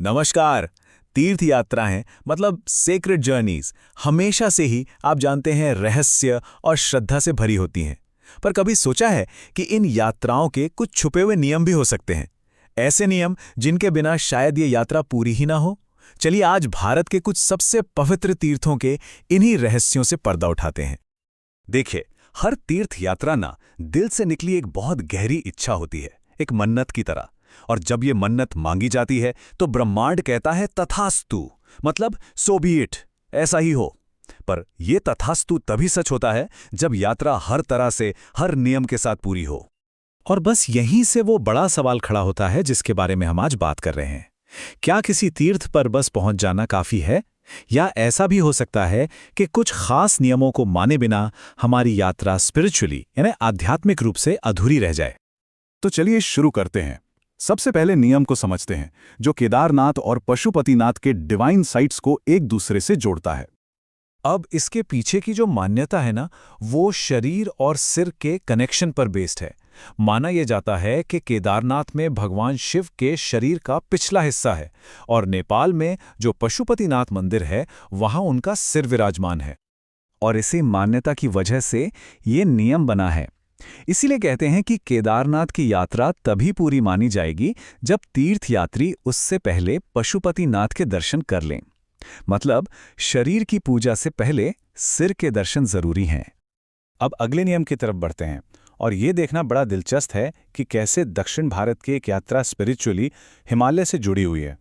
नमस्कार। तीर्थ यात्राएं मतलब सेक्रेड जर्नीज हमेशा से ही आप जानते हैं रहस्य और श्रद्धा से भरी होती हैं। पर कभी सोचा है कि इन यात्राओं के कुछ छुपे हुए नियम भी हो सकते हैं, ऐसे नियम जिनके बिना शायद ये यात्रा पूरी ही ना हो। चलिए आज भारत के कुछ सबसे पवित्र तीर्थों के इन्हीं रहस्यों से पर्दा उठाते हैं। देखिए, हर तीर्थ यात्रा ना दिल से निकली एक बहुत गहरी इच्छा होती है, एक मन्नत की तरह। और जब ये मन्नत मांगी जाती है तो ब्रह्मांड कहता है तथास्तु, मतलब सो बी इट, ऐसा ही हो। पर यह तथास्तु तभी सच होता है जब यात्रा हर तरह से, हर नियम के साथ पूरी हो। और बस यहीं से वो बड़ा सवाल खड़ा होता है जिसके बारे में हम आज बात कर रहे हैं। क्या किसी तीर्थ पर बस पहुंच जाना काफी है, या ऐसा भी हो सकता है कि कुछ खास नियमों को माने बिना हमारी यात्रा स्पिरिचुअली यानी आध्यात्मिक रूप से अधूरी रह जाए? तो चलिए शुरू करते हैं। सबसे पहले नियम को समझते हैं जो केदारनाथ और पशुपतिनाथ के डिवाइन साइट्स को एक दूसरे से जोड़ता है। अब इसके पीछे की जो मान्यता है ना, वो शरीर और सिर के कनेक्शन पर बेस्ड है। माना यह जाता है कि केदारनाथ में भगवान शिव के शरीर का पिछला हिस्सा है और नेपाल में जो पशुपतिनाथ मंदिर है वहां उनका सिर विराजमान है। और इसी मान्यता की वजह से ये नियम बना है। इसीलिए कहते हैं कि केदारनाथ की यात्रा तभी पूरी मानी जाएगी जब तीर्थयात्री उससे पहले पशुपतिनाथ के दर्शन कर लें। मतलब शरीर की पूजा से पहले सिर के दर्शन जरूरी हैं। अब अगले नियम की तरफ बढ़ते हैं और ये देखना बड़ा दिलचस्प है कि कैसे दक्षिण भारत की एक यात्रा स्पिरिचुअली हिमालय से जुड़ी हुई है।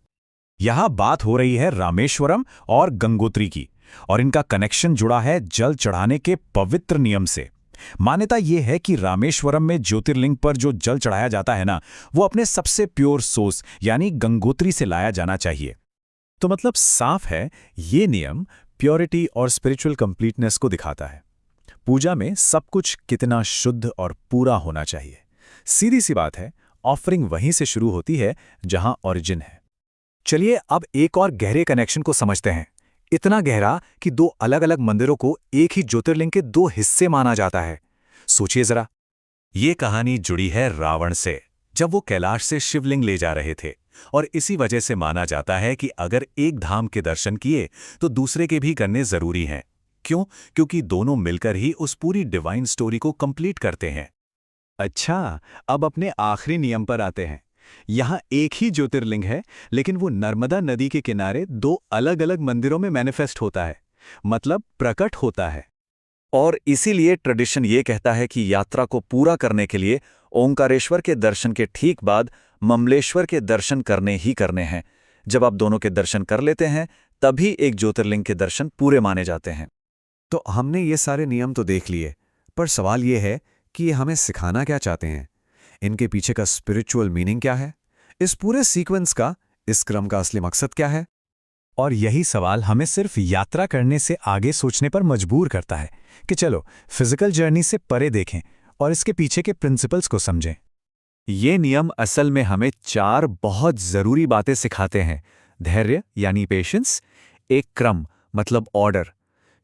यहां बात हो रही है रामेश्वरम और गंगोत्री की, और इनका कनेक्शन जुड़ा है जल चढ़ाने के पवित्र नियम से। मान्यता यह है कि रामेश्वरम में ज्योतिर्लिंग पर जो जल चढ़ाया जाता है ना, वो अपने सबसे प्योर सोर्स यानी गंगोत्री से लाया जाना चाहिए। तो मतलब साफ है, ये नियम प्योरिटी और स्पिरिचुअल कंप्लीटनेस को दिखाता है। पूजा में सब कुछ कितना शुद्ध और पूरा होना चाहिए। सीधी सी बात है, ऑफरिंग वहीं से शुरू होती है जहां ओरिजिन है। चलिए अब एक और गहरे कनेक्शन को समझते हैं, इतना गहरा कि दो अलग अलग मंदिरों को एक ही ज्योतिर्लिंग के दो हिस्से माना जाता है। सोचिए जरा, ये कहानी जुड़ी है रावण से, जब वो कैलाश से शिवलिंग ले जा रहे थे। और इसी वजह से माना जाता है कि अगर एक धाम के दर्शन किए तो दूसरे के भी करने जरूरी हैं। क्यों? क्योंकि दोनों मिलकर ही उस पूरी डिवाइन स्टोरी को कंप्लीट करते हैं। अच्छा, अब अपने आखिरी नियम पर आते हैं। यहां एक ही ज्योतिर्लिंग है, लेकिन वो नर्मदा नदी के किनारे दो अलग अलग मंदिरों में मैनिफेस्ट होता है, मतलब प्रकट होता है। और इसीलिए ट्रेडिशन ये कहता है कि यात्रा को पूरा करने के लिए ओंकारेश्वर के दर्शन के ठीक बाद ममलेश्वर के दर्शन करने ही करने हैं। जब आप दोनों के दर्शन कर लेते हैं तभी एक ज्योतिर्लिंग के दर्शन पूरे माने जाते हैं। तो हमने ये सारे नियम तो देख लिए, पर सवाल ये है कि ये हमें सिखाना क्या चाहते हैं? इनके पीछे का स्पिरिचुअल मीनिंग क्या है? इस पूरे सीक्वेंस का, इस क्रम का असली मकसद क्या है? और यही सवाल हमें सिर्फ यात्रा करने से आगे सोचने पर मजबूर करता है कि चलो फिजिकल जर्नी से परे देखें और इसके पीछे के प्रिंसिपल्स को समझें। ये नियम असल में हमें चार बहुत जरूरी बातें सिखाते हैं। धैर्य यानी पेशेंस, एक क्रम मतलब ऑर्डर,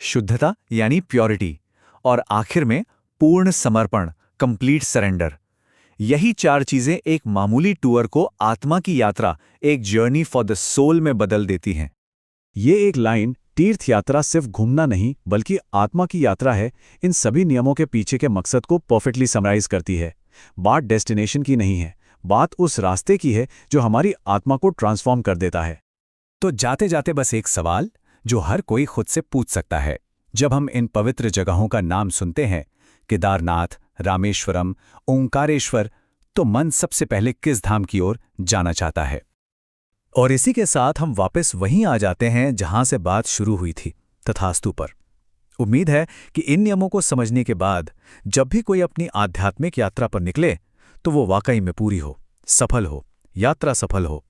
शुद्धता यानी प्योरिटी, और आखिर में पूर्ण समर्पण कंप्लीट सरेंडर। यही चार चीजें एक मामूली टूर को आत्मा की यात्रा, एक जर्नी फॉर द सोल में बदल देती हैं। ये एक लाइन तीर्थ यात्रा सिर्फ घूमना नहीं बल्कि आत्मा की यात्रा है, इन सभी नियमों के पीछे के मकसद को परफेक्टली समराइज करती है। बात डेस्टिनेशन की नहीं है, बात उस रास्ते की है जो हमारी आत्मा को ट्रांसफॉर्म कर देता है। तो जाते जाते बस एक सवाल जो हर कोई खुद से पूछ सकता है, जब हम इन पवित्र जगहों का नाम सुनते हैं, केदारनाथ, रामेश्वरम, ओंकारेश्वर, तो मन सबसे पहले किस धाम की ओर जाना चाहता है? और इसी के साथ हम वापस वहीं आ जाते हैं जहां से बात शुरू हुई थी, तथास्तु पर। उम्मीद है कि इन नियमों को समझने के बाद जब भी कोई अपनी आध्यात्मिक यात्रा पर निकले तो वो वाकई में पूरी हो, सफल हो, यात्रा सफल हो।